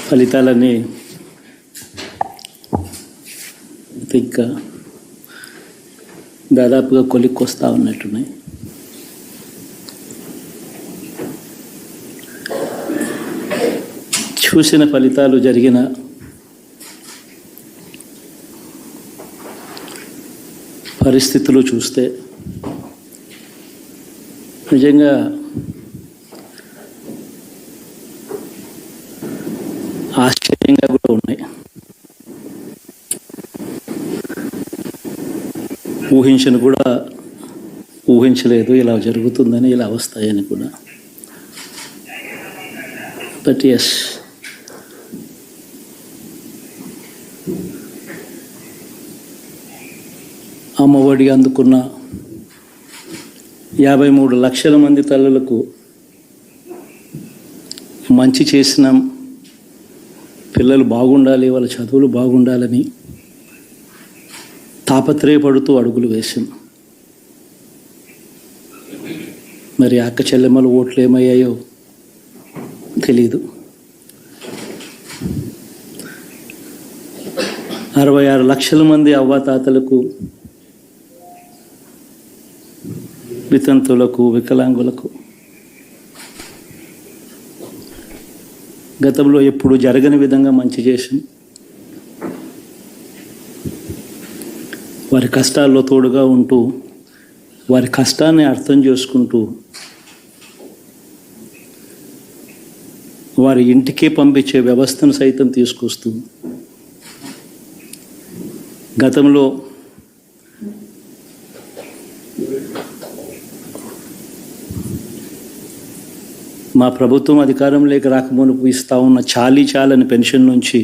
ఫలితాలన్నీ ఇంకా దాదాపుగా కొలిక్కొస్తా ఉన్నట్టున్నాయి. చూసిన ఫలితాలు జరిగిన పరిస్థితులు చూస్తే నిజంగా ఆశ్చర్యంగా కూడా ఉన్నాయి. ఊహించలేదు ఇలా జరుగుతుందని, ఇలా వస్తాయని కూడా. బట్ ఎస్, అమ్మఒడి అందుకున్న 53 లక్షల మంది తల్లులకు మంచి చేసినాం, పిల్లలు బాగుండాలి, వాళ్ళ చదువులు బాగుండాలని తాపత్రయపడుతూ అడుగులు వేసాం. మరి అక్క చెల్లెమ్మల ఓట్లు ఏమయ్యాయో తెలీదు. 66 లక్షల మంది అవ్వాతాతలకు, వితంతులకు, వికలాంగులకు గతంలో ఎప్పుడు జరగని విధంగా మంచి చేసాం. వారి కష్టాల్లో తోడుగా ఉంటూ, వారి కష్టాన్ని అర్థం చేసుకుంటూ, వారి ఇంటికే పంపించే వ్యవస్థను సైతం తీసుకొస్తూ, గతంలో మా ప్రభుత్వం అధికారంలోకి రాకమునుపు ఇస్తా ఉన్న చాలని పెన్షన్ నుంచి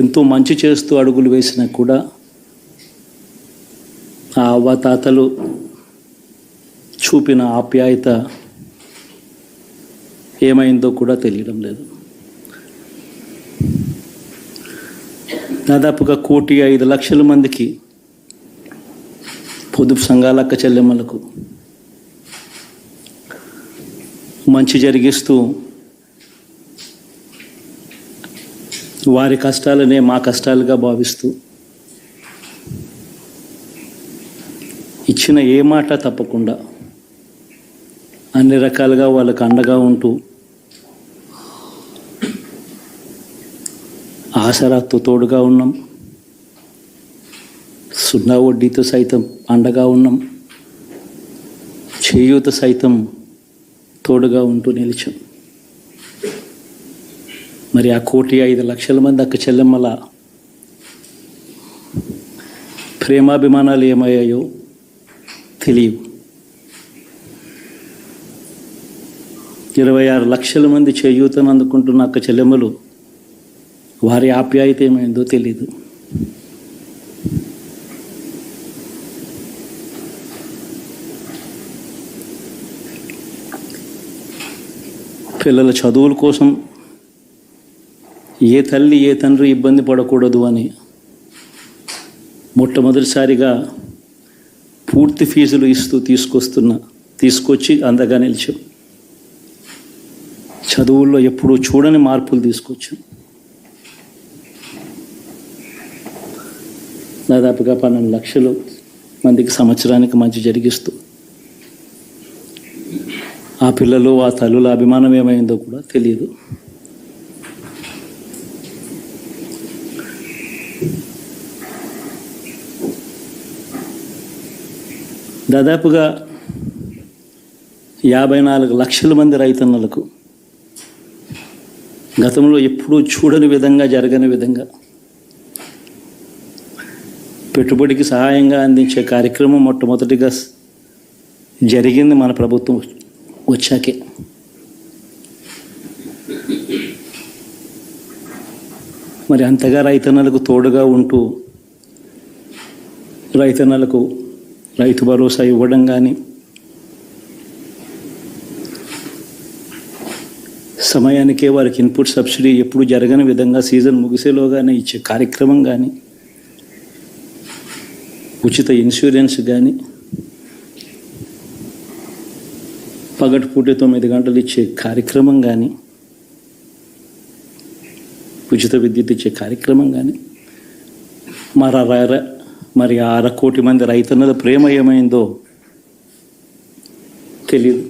ఎంతో మంచి చేస్తూ అడుగులు వేసినా కూడా ఆ అవ్వాతాతలు చూపిన ఆప్యాయత ఏమైందో కూడా తెలియడం లేదు. దాదాపుగా 1,05,00,000 మందికి పొదుపు సంఘాల అక్క చెల్లెమ్మలకు మంచి జరిగిస్తూ, వారి కష్టాలనే మా కష్టాలుగా భావిస్తూ, ఇచ్చిన ఏ మాట తప్పకుండా అన్ని రకాలుగా వాళ్ళకు అండగా ఉంటూ, ఆసరాతో తోడుగా ఉన్నాం, సున్నా వడ్డీతో సైతం అండగా ఉన్నాం, చేయూత సైతం తోడుగా ఉంటూ నిలిచాం. మరి ఆ 1,05,00,000 మంది అక్క చెల్లెమ్మల ప్రేమాభిమానాలు ఏమయ్యాయో తెలియవు. 26 లక్షల మంది చేయూతను అందుకుంటున్న అక్క చెల్లెమ్మలు, వారి ఆప్యాయత ఏమైందో తెలీదు. పిల్లల చదువుల కోసం ఏ తల్లి ఏ తండ్రి ఇబ్బంది పడకూడదు అని మొట్టమొదటిసారిగా పూర్తి ఫీజులు ఇస్తూ తీసుకొచ్చి అందగా నిలిచాం. చదువుల్లో ఎప్పుడూ చూడని మార్పులు తీసుకొచ్చాం. దాదాపుగా 12 లక్షల మందికి సంవత్సరానికి మంచి జరిగిస్తూ, ఆ పిల్లలు ఆ తల్లుల అభిమానం ఏమైందో కూడా తెలియదు. దాదాపుగా 54 లక్షల మంది రైతన్నలకు గతంలో ఎప్పుడూ చూడని విధంగా, జరగని విధంగా పెట్టుబడికి సహాయంగా అందించే కార్యక్రమం మొట్టమొదటిగా జరిగింది మన ప్రభుత్వం వచ్చాకే. మరి అంతగా రైతన్నలకు తోడుగా ఉంటూ, రైతన్నలకు రైతు భరోసా ఇవ్వడం కానీ, సమయానికే వారికి ఇన్పుట్ సబ్సిడీ ఎప్పుడు జరగని విధంగా సీజన్ ముగిసేలోగానే ఇచ్చే కార్యక్రమం కానీ, ఉచిత ఇన్సూరెన్స్ కానీ, పగటిపూట 9 గంటలు ఇచ్చే కార్యక్రమం కానీ, ఉచిత విద్యుత్ ఇచ్చే కార్యక్రమం కానీ, మరి 1/2 కోటి మంది రైతన్నల ప్రేమ ఏమైందో తెలియదు.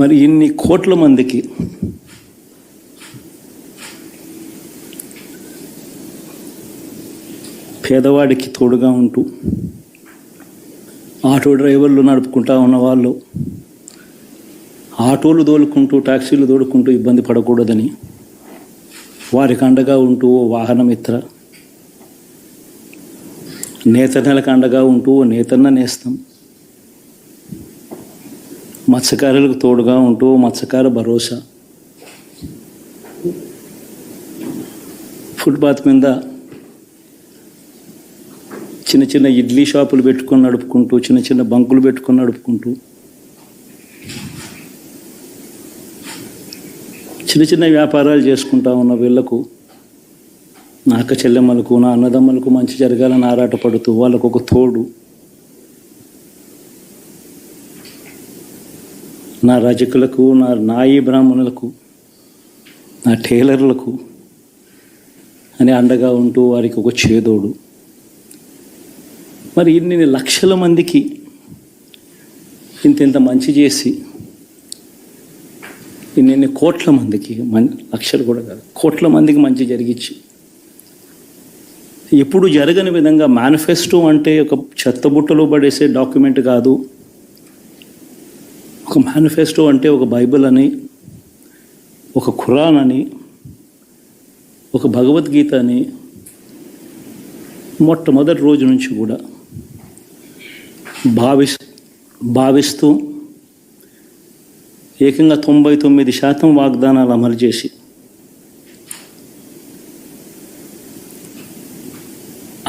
మరి ఇన్ని కోట్ల మందికి పేదవాడికి తోడుగా ఉంటూ ఆటో డ్రైవర్లు నడుపుకుంటా ఉన్నవాళ్ళు ఆటోలు తోలుకుంటూ టాక్సీలు తోలుకుంటూ ఇబ్బంది పడకూడదని వారికి అండగా ఉంటూ వాహనమిత్ర, నేతన్నలకు అండగా ఉంటూ నేతన్న నేస్తం, మత్స్యకారులకు తోడుగా ఉంటూ మత్స్యకార భరోసా, ఫుట్పాత్ మీద చిన్న చిన్న ఇడ్లీ షాపులు పెట్టుకొని నడుపుకుంటూ, చిన్న చిన్న బంకులు పెట్టుకొని నడుపుకుంటూ, చిన్న చిన్న వ్యాపారాలు చేసుకుంటా ఉన్న వీళ్లకు, నా అక్క చెల్లెమ్మలకు, నా అన్నదమ్మలకు మంచి జరగాలని ఆరాటపడుతూ వాళ్ళకు ఒక తోడు, నా రజకులకు, నా నాయి బ్రాహ్మణులకు, నా టైలర్లకు అని అండగా ఉంటూ వారికి ఒక చేదోడు. మరి ఇన్ని లక్షల మందికి ఇంత మంచి చేసి, ఇన్ని కోట్ల మందికి, లక్షలు కూడా కాదు, కోట్ల మందికి మంచి జరిగించి, ఎప్పుడు జరగని విధంగా మేనిఫెస్టో అంటే ఒక చెత్తబుట్టలో పడేసే డాక్యుమెంట్ కాదు. ఒక మేనిఫెస్టో అంటే ఒక బైబిల్ అని, ఒక ఖురాన్ అని, ఒక భగవద్గీత అని మొట్టమొదటి రోజు నుంచి కూడా భావిస్తూ ఏకంగా 99% వాగ్దానాలు అమలు చేసి,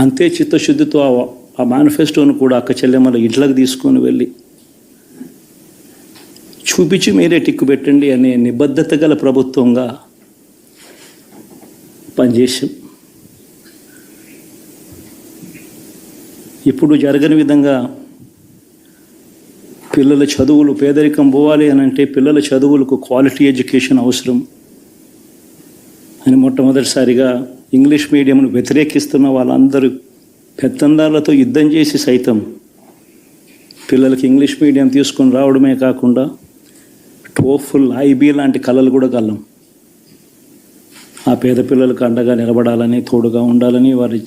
అంతే చిత్తశుద్ధితో ఆ మేనిఫెస్టోను కూడా అక్క చెల్లెమ్మల ఇంట్లోకి తీసుకొని వెళ్ళి చూపించి మీరే టిక్కు పెట్టండి అనే నిబద్ధత గల ప్రభుత్వంగా పనిచేసాం. ఇప్పుడు జరగని విధంగా పిల్లల చదువులు, పేదరికం పోవాలి అని అంటే పిల్లల చదువులకు క్వాలిటీ ఎడ్యుకేషన్ అవసరం అని మొట్టమొదటిసారిగా ఇంగ్లీష్ మీడియంను వ్యతిరేకిస్తున్న వాళ్ళందరూ పెత్తందారులతో యుద్ధం చేసి సైతం పిల్లలకి ఇంగ్లీష్ మీడియం తీసుకొని రావడమే కాకుండా టోఫుల్, ఐబీ లాంటి కళలు కూడా కలం. ఆ పేద పిల్లలకు అండగా నిలబడాలని, తోడుగా ఉండాలని, వారి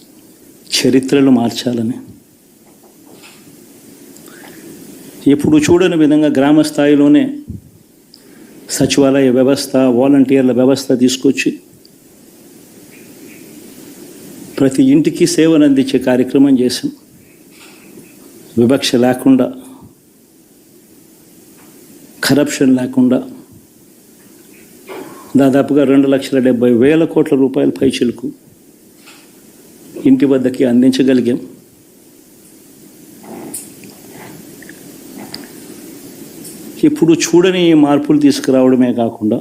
చరిత్రలు మార్చాలని, ఎప్పుడు చూడని విధంగా గ్రామ స్థాయిలోనే సచివాలయ వ్యవస్థ, వాలంటీర్ల వ్యవస్థ తీసుకొచ్చి ప్రతి ఇంటికి సేవను అందించే కార్యక్రమం చేశాం. వివక్ష లేకుండా, కరప్షన్ లేకుండా దాదాపుగా 2,70,000 కోట్ల రూపాయల పైచిలకు ఇంటి వద్దకి అందించగలిగాం. ఇప్పుడు చూడని మార్పులు తీసుకురావడమే కాకుండా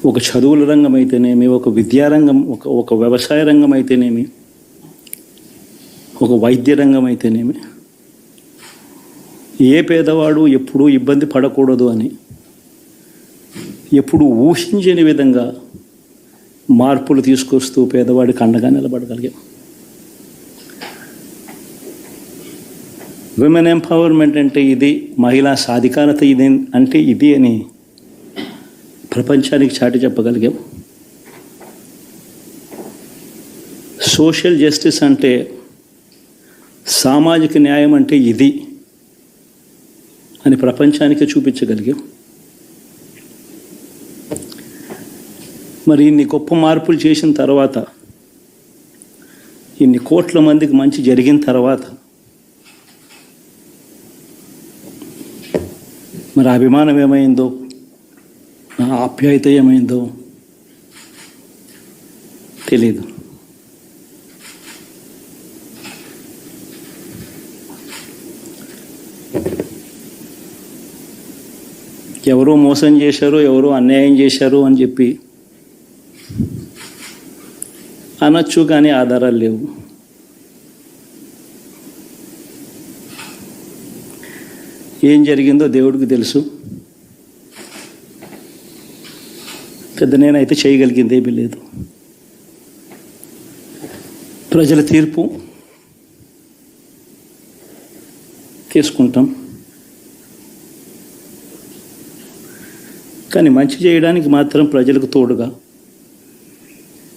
ఒక చదువుల రంగం అయితేనేమి, ఒక విద్యారంగం, ఒక వ్యవసాయ రంగం అయితేనేమి, ఒక వైద్య రంగం అయితేనేమి, ఏ పేదవాడు ఎప్పుడూ ఇబ్బంది పడకూడదు అని ఎప్పుడు ఊహించని విధంగా మార్పులు తీసుకొస్తూ పేదవాడికి అండగా నిలబడగలిగాం. విమెన్ ఎంపవర్మెంట్ అంటే ఇది, మహిళా సాధికారత ఇది అంటే ఇది అని ప్రపంచానికి చాటి చెప్పగలిగాం. సోషల్ జస్టిస్ అంటే, సామాజిక న్యాయం అంటే ఇది అని ప్రపంచానికి చూపించగలిగాం. మరి ఇన్ని గొప్ప మార్పులు చేసిన తర్వాత, ఇన్ని కోట్ల మందికి మంచి జరిగిన తర్వాత మరి అభిమానం ఏమైందో, నా ఆప్యాయత ఏమైందో తెలీదు. ఎవరో మోసం చేశారు, ఎవరో అన్యాయం చేశారు అని చెప్పి అనొచ్చు, కానీ ఆధారాలు లేవు. ఏం జరిగిందో దేవుడికి తెలుసు. పెద్ద నేనైతే చేయగలిగింది ఏమీ లేదు. ప్రజల తీర్పు తీసుకుంటాం, కానీ మంచి చేయడానికి మాత్రం ప్రజలకు తోడుగా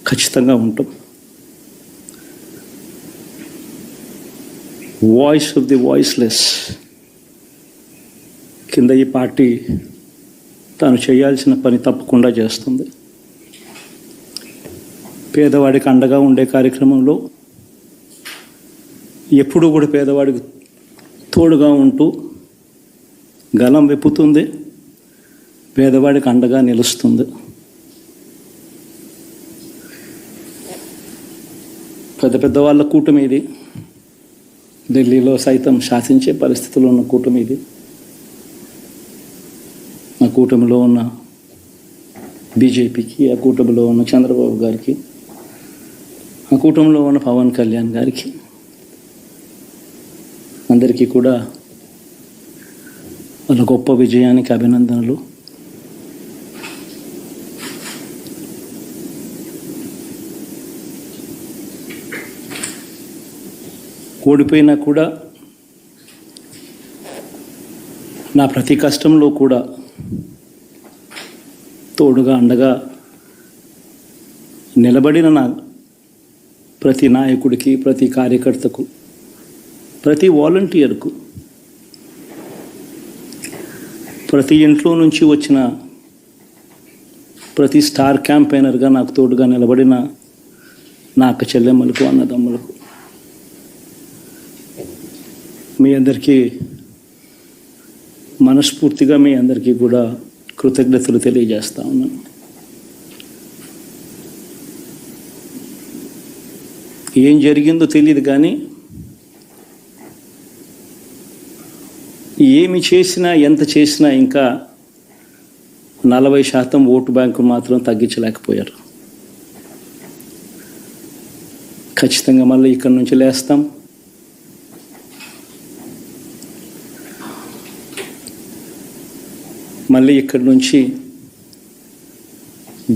ఖచ్చితంగా ఉంటాం. వాయిస్ ఆఫ్ ది వాయిస్లెస్ కింద ఈ పార్టీ తాను చేయాల్సిన పని తప్పకుండా చేస్తుంది. పేదవాడికి అండగా ఉండే కార్యక్రమంలో ఎప్పుడూ కూడా పేదవాడికి తోడుగా ఉంటూ గలం వెప్పుతుంది, పేదవాడికి అండగా నిలుస్తుంది. పెద్ద పెద్ద వాళ్ళ కూటమి ఇది, ఢిల్లీలో సైతం శాసించే పరిస్థితుల్లో ఉన్న కూటమి ఇది. ఆ కూటమిలో ఉన్న బీజేపీకి, ఆ కూటమిలో ఉన్న చంద్రబాబు గారికి, ఆ కూటమిలో ఉన్న పవన్ కళ్యాణ్ గారికి అందరికీ కూడా వాళ్ళ గొప్ప విజయానికి అభినందనలు. ఓడిపోయినా కూడా నా ప్రతి కష్టంలో కూడా తోడుగా అండగా నిలబడిన నా ప్రతి నాయకుడికి, ప్రతి కార్యకర్తకు, ప్రతి వాలంటీర్కు, ప్రతి ఇంట్లో నుంచి వచ్చిన ప్రతి స్టార్ క్యాంపెయినర్గా నాకు తోడుగా నిలబడిన నా అక్క చెల్లెమ్మలకు, అన్నదమ్ములకు, మీ అందరికీ మనస్ఫూర్తిగా మీ అందరికీ కూడా కృతజ్ఞతలు తెలియజేస్తా ఉన్నాను. ఏం జరిగిందో తెలియదు, కానీ ఏమి చేసినా, ఎంత చేసినా ఇంకా 40% ఓటు బ్యాంకు మాత్రం తగ్గించలేకపోయారు. ఖచ్చితంగా మళ్ళీ ఇక్కడి నుంచి లేస్తాం. మళ్ళీ ఇక్కడి నుంచి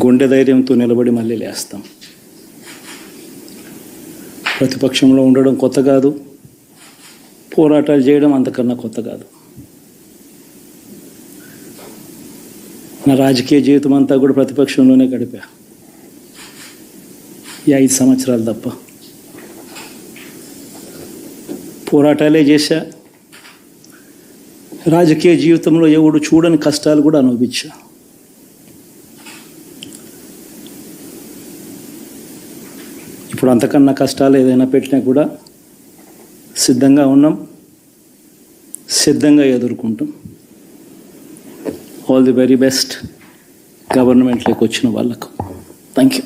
గుండె ధైర్యంతో నిలబడి మళ్ళీ లేస్తాం. ప్రతిపక్షంలో ఉండడం కొత్త కాదు, పోరాటాలు చేయడం అంతకన్నా కొత్త కాదు. నా రాజకీయ జీవితం అంతా కూడా ప్రతిపక్షంలోనే గడిపా, ఈ 5 సంవత్సరాలు తప్ప. పోరాటాలే చేశా. రాజకీయ జీవితంలో ఎవడు చూడని కష్టాలు కూడా అనుభవించా. ఇప్పుడు అంతకన్నా కష్టాలు ఏదైనా పెట్టినా కూడా సిద్ధంగా ఉన్నాం, సిద్ధంగా ఎదుర్కొంటాం. ఆల్ ది వెరీ బెస్ట్ గవర్నమెంట్లోకి వచ్చిన వాళ్ళకు. Thank you.